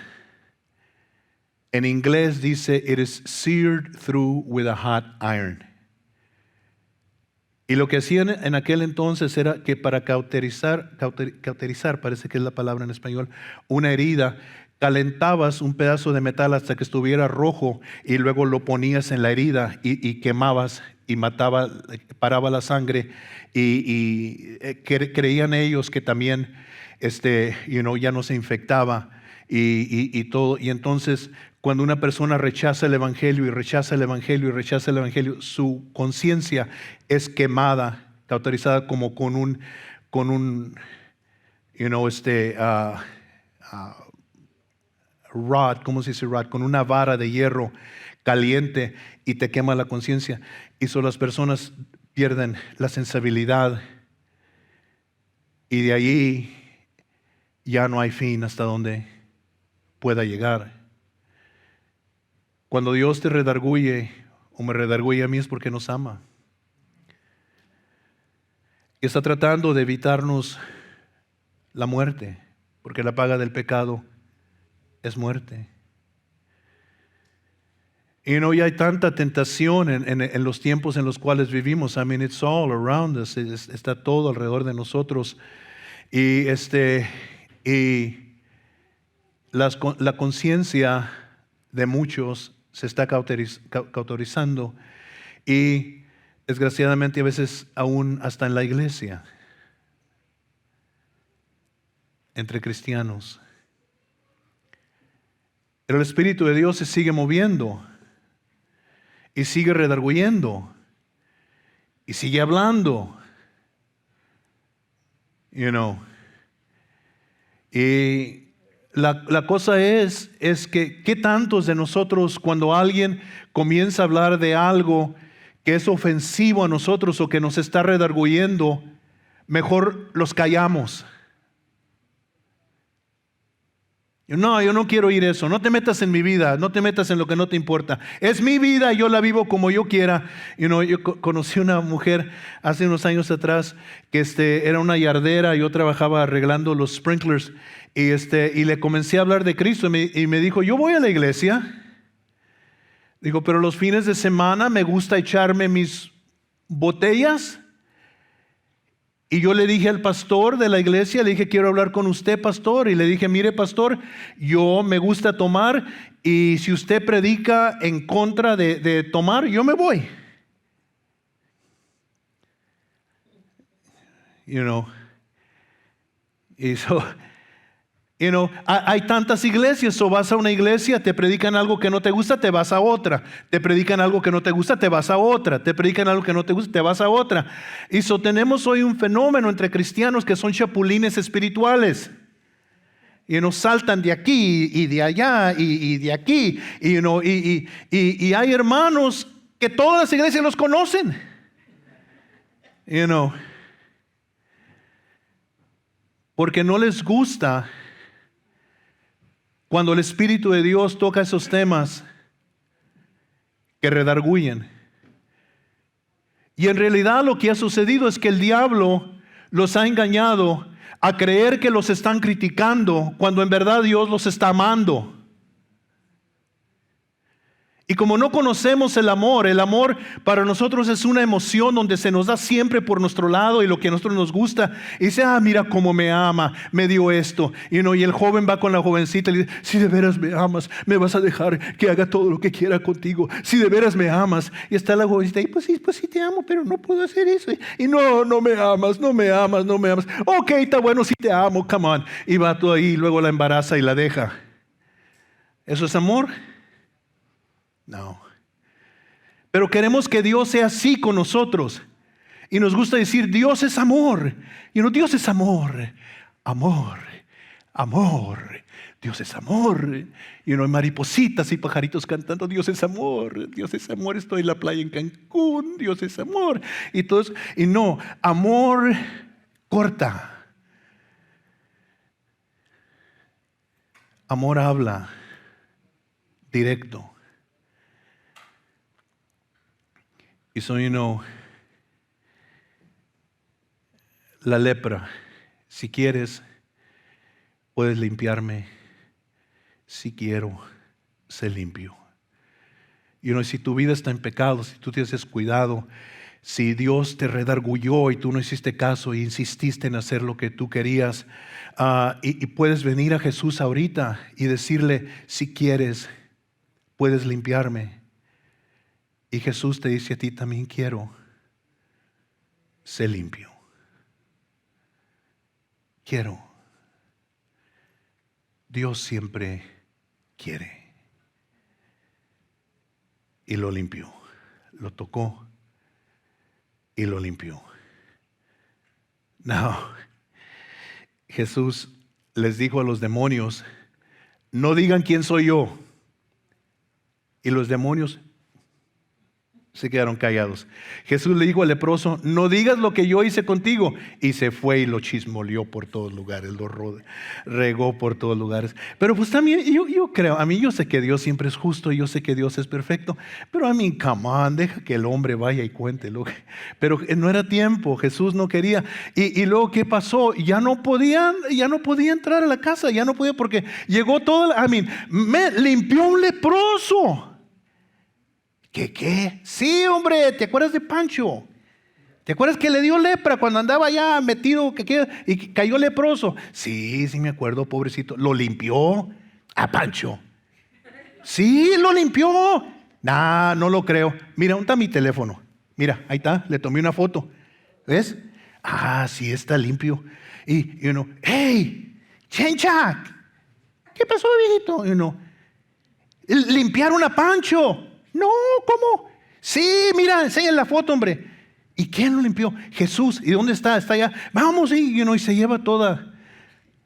En inglés dice, it is seared through with a hot iron. Y lo que hacían en aquel entonces era que para cauterizar, parece que es la palabra en español, una herida, calentabas un pedazo de metal hasta que estuviera rojo y luego lo ponías en la herida y quemabas y paraba la sangre y creían ellos que también ya no se infectaba y todo. Y entonces cuando una persona rechaza el evangelio y rechaza el evangelio y rechaza el evangelio, su conciencia es quemada, cauterizada como con un rod, ¿cómo se dice rod? Con una vara de hierro caliente y te quema la conciencia. Y las personas pierden la sensibilidad y de allí ya no hay fin hasta donde pueda llegar. Cuando Dios te redarguye o me redarguye a mí es porque nos ama. Está tratando de evitarnos la muerte, porque la paga del pecado es muerte. Y ya hay tanta tentación en los tiempos en los cuales vivimos. I mean, it's all around us. Está todo alrededor de nosotros. Y la conciencia de muchos se está cauterizando y desgraciadamente a veces aún hasta en la iglesia, entre cristianos. Pero el Espíritu de Dios se sigue moviendo y sigue redarguyendo y sigue hablando. Y la cosa es que ¿qué tantos de nosotros cuando alguien comienza a hablar de algo que es ofensivo a nosotros o que nos está redarguyendo, mejor los callamos? No, yo no quiero oír eso. No te metas en mi vida, no te metas en lo que no te importa. Es mi vida y yo la vivo como yo quiera. Yo conocí una mujer hace unos años atrás que era una yardera. Yo trabajaba arreglando los sprinklers y le comencé a hablar de Cristo y me dijo, yo voy a la iglesia. Digo, pero los fines de semana me gusta echarme mis botellas. Y yo le dije al pastor de la iglesia, le dije, quiero hablar con usted, pastor. Y le dije, mire, pastor, yo me gusta tomar y si usted predica en contra de tomar, yo me voy. Hay tantas iglesias, o vas a una iglesia, te predican algo que no te gusta, te vas a otra. Te predican algo que no te gusta, te vas a otra. Te predican algo que no te gusta, te vas a otra. Y tenemos hoy un fenómeno entre cristianos que son chapulines espirituales. Y nos saltan de aquí y de allá y de aquí. Y hay hermanos que todas las iglesias los conocen. Porque no les gusta cuando el Espíritu de Dios toca esos temas que redarguyen. Y en realidad lo que ha sucedido es que el diablo los ha engañado a creer que los están criticando cuando en verdad Dios los está amando. Y como no conocemos el amor para nosotros es una emoción donde se nos da siempre por nuestro lado y lo que a nosotros nos gusta. Y dice, mira cómo me ama, me dio esto. Y el joven va con la jovencita y le dice, si de veras me amas, me vas a dejar que haga todo lo que quiera contigo. Si de veras me amas. Y está la jovencita, y pues sí te amo, pero no puedo hacer eso. Y no me amas. Ok, está bueno, sí te amo, come on. Y va todo ahí, y luego la embaraza y la deja. ¿Eso es amor? No. Pero queremos que Dios sea así con nosotros. Y nos gusta decir, Dios es amor. Dios es amor. Amor. Amor. Dios es amor. Y no hay maripositas y pajaritos cantando, Dios es amor, Dios es amor, estoy en la playa en Cancún, Dios es amor. Y todos, y no, amor corta. Amor habla directo. Y so, la lepra, si quieres, puedes limpiarme. Si quiero, sé limpio. Y si tu vida está en pecado, si tú te has descuidado, si Dios te redarguyó y tú no hiciste caso e insististe en hacer lo que tú querías, y puedes venir a Jesús ahorita y decirle, si quieres, puedes limpiarme. Y Jesús te dice a ti, también quiero, sé limpio. Quiero. Dios siempre quiere. Y lo limpió. Lo tocó y lo limpió. No. Jesús les dijo a los demonios, no digan quién soy yo. Y los demonios se quedaron callados. Jesús le dijo al leproso, no digas lo que yo hice contigo. Y se fue y lo chismoleó por todos lugares, lo regó por todos lugares. Pero pues también yo creo, yo sé que Dios siempre es justo, yo sé que Dios es perfecto, pero come on, deja que el hombre vaya y cuente. Pero no era tiempo, Jesús no quería. Y luego, ¿qué pasó? Ya no podía entrar a la casa, ya no podía porque llegó todo, me limpió un leproso. ¿Qué? Sí, hombre, ¿te acuerdas de Pancho? ¿Te acuerdas que le dio lepra cuando andaba ya metido y cayó leproso? Sí, me acuerdo, pobrecito. ¿Lo limpió a Pancho? Sí, lo limpió. Nah, no lo creo. Mira, ¿dónde está mi teléfono? Mira, ahí está, le tomé una foto. ¿Ves? Sí, está limpio. Y hey, Chencha, ¿qué pasó, viejito? Limpiaron a Pancho. No, ¿cómo? Sí, mira, enseñan la foto, hombre. ¿Y quién lo limpió? Jesús. ¿Y dónde está? Está allá. Vamos, y se lleva todas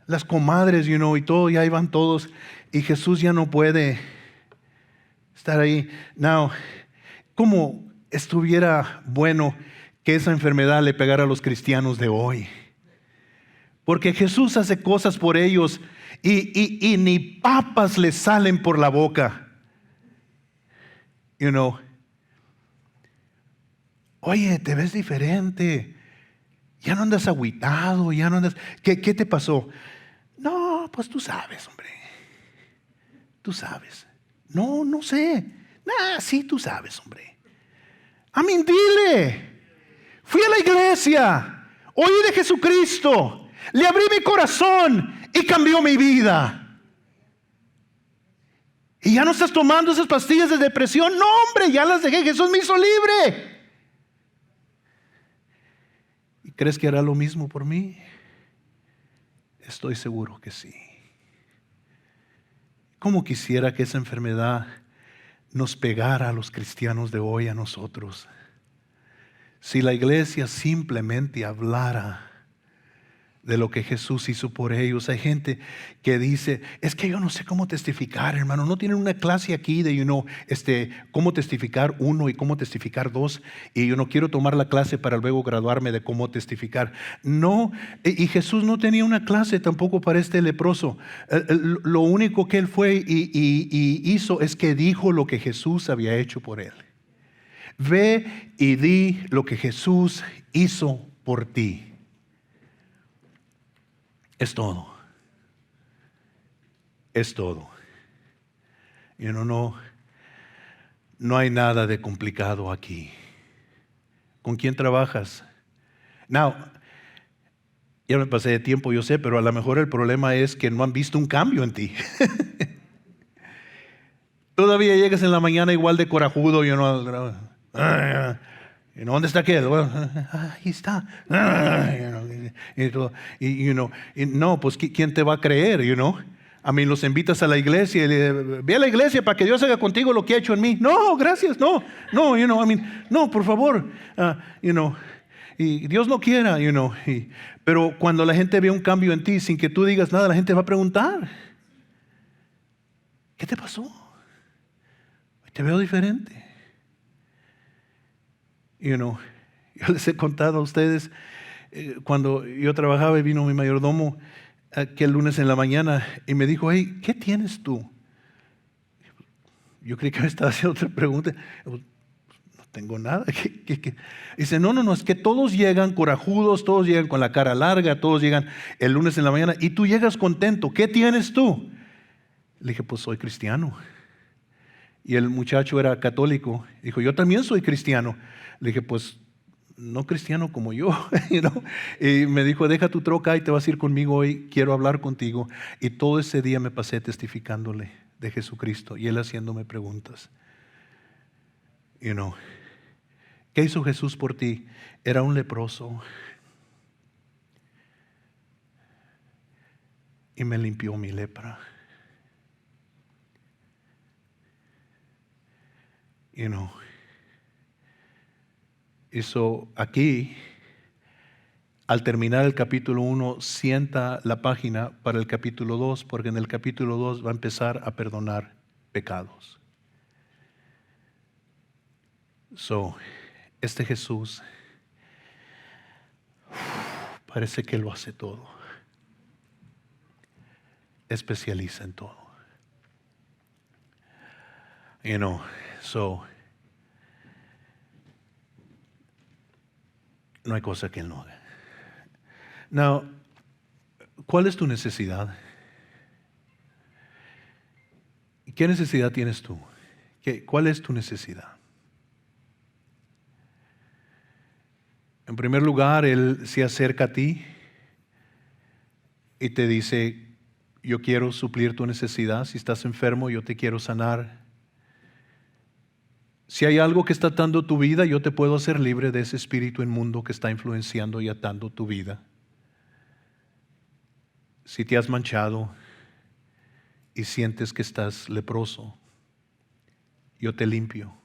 las comadres, y todo, y ahí van todos. Y Jesús ya no puede estar ahí. Now, ¿cómo estuviera bueno que esa enfermedad le pegara a los cristianos de hoy? Porque Jesús hace cosas por ellos y ni papas les salen por la boca. Oye, te ves diferente, ya no andas agüitado, ya no andas, ¿qué te pasó? No, pues tú sabes, hombre, tú sabes. No sé. Sí, tú sabes, hombre. Dile, fui a la iglesia, oí de Jesucristo, le abrí mi corazón y cambió mi vida. ¿Y ya no estás tomando esas pastillas de depresión? No, hombre, ya las dejé. Jesús me hizo libre. ¿Y crees que hará lo mismo por mí? Estoy seguro que sí. ¿Cómo quisiera que esa enfermedad nos pegara a los cristianos de hoy, a nosotros? Si la iglesia simplemente hablara de lo que Jesús hizo por ellos. Hay gente que dice, es que yo no sé cómo testificar, hermano. No tienen una clase aquí de, cómo testificar 1 y cómo testificar 2. Y yo no quiero tomar la clase para luego graduarme de cómo testificar. No, y Jesús no tenía una clase tampoco para este leproso. Lo único que él fue y hizo es que dijo lo que Jesús había hecho por él. Ve y di lo que Jesús hizo por ti. Es todo. Es todo. No hay nada de complicado aquí. ¿Con quién trabajas? Now, ya me pasé de tiempo, yo sé, pero a lo mejor el problema es que no han visto un cambio en ti. Todavía llegas en la mañana igual de corajudo, ¿dónde está aquel? Ahí está. No, pues ¿quién te va a creer? Los invitas a la iglesia y ve a la iglesia para que Dios haga contigo lo que ha hecho en mí. No, gracias, no, por favor. y Dios no quiera, pero cuando la gente ve un cambio en ti sin que tú digas nada, la gente va a preguntar, ¿qué te pasó? Te veo diferente. Yo les he contado a ustedes, cuando yo trabajaba y vino mi mayordomo aquel lunes en la mañana y me dijo, hey, ¿qué tienes tú? Yo creí que me estaba haciendo otra pregunta. No tengo nada. Dice, no, es que todos llegan corajudos, todos llegan con la cara larga, todos llegan el lunes en la mañana y tú llegas contento. ¿Qué tienes tú? Le dije, pues soy cristiano. Y el muchacho era católico. Dijo, yo también soy cristiano. Le dije, pues no cristiano como yo. Y me dijo, deja tu troca y te vas a ir conmigo hoy. Quiero hablar contigo. Y todo ese día me pasé testificándole de Jesucristo y él haciéndome preguntas. ¿Qué hizo Jesús por ti? Era un leproso. Y me limpió mi lepra. Eso aquí, al terminar el capítulo 1, sienta la página para el capítulo 2, porque en el capítulo 2 va a empezar a perdonar pecados. Este Jesús parece que lo hace todo. Especializa en todo. No hay cosa que él no haga. Now, ¿cuál es tu necesidad? ¿Qué necesidad tienes tú? ¿Cuál es tu necesidad? En primer lugar, Él se acerca a ti y te dice, yo quiero suplir tu necesidad. Si estás enfermo, yo te quiero sanar. Si hay algo que está atando tu vida, yo te puedo hacer libre de ese espíritu inmundo que está influenciando y atando tu vida. Si te has manchado y sientes que estás leproso, yo te limpio.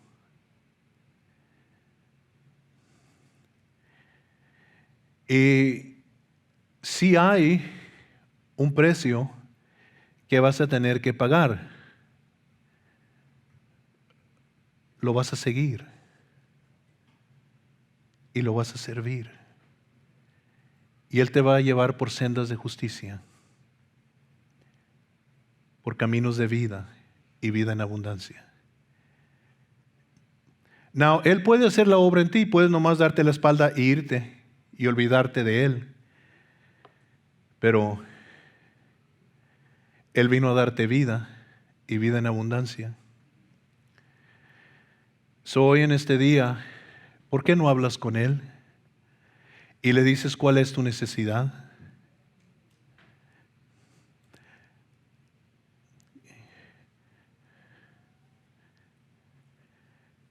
Y si hay un precio que vas a tener que pagar, lo vas a seguir y lo vas a servir. Y Él te va a llevar por sendas de justicia, por caminos de vida y vida en abundancia. Now, Él puede hacer la obra en ti, puedes nomás darte la espalda e irte y olvidarte de Él. Pero Él vino a darte vida y vida en abundancia. Hoy en este día, ¿por qué no hablas con Él? Y le dices cuál es tu necesidad.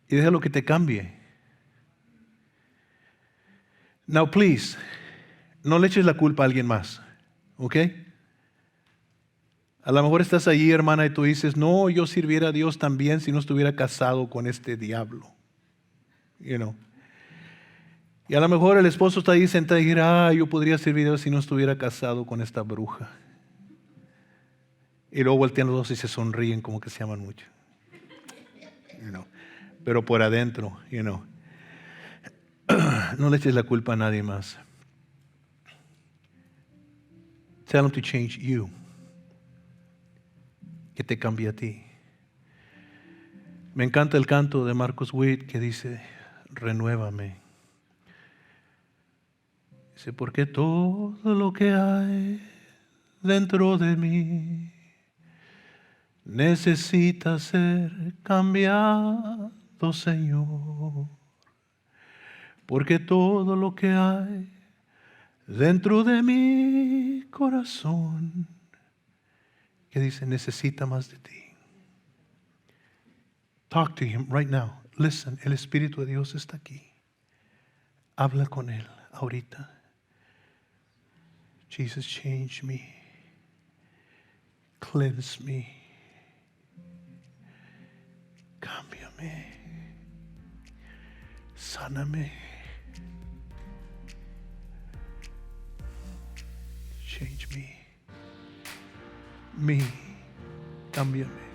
Y déjalo que te cambie. Now, please, no le eches la culpa a alguien más. ¿Ok? A lo mejor estás allí, hermana, y tú dices, no, yo sirviera a Dios también si no estuviera casado con este diablo. Y a lo mejor el esposo está ahí sentado y dirá, yo podría servir a Dios si no estuviera casado con esta bruja. Y luego voltean los dos y se sonríen como que se aman mucho. Pero por adentro, no le eches la culpa a nadie más. Tell him to change you. Que te cambie a ti. Me encanta el canto de Marcus Witt que dice, renuévame. Dice, porque todo lo que hay dentro de mí necesita ser cambiado, Señor. Porque todo lo que hay dentro de mi corazón, que dice, necesita más de ti. Talk to him right now. Listen, el Espíritu de Dios está aquí. Habla con Él ahorita. Jesus, change me. Cleanse me. Cámbiame. Sáname. me. Cámbiame.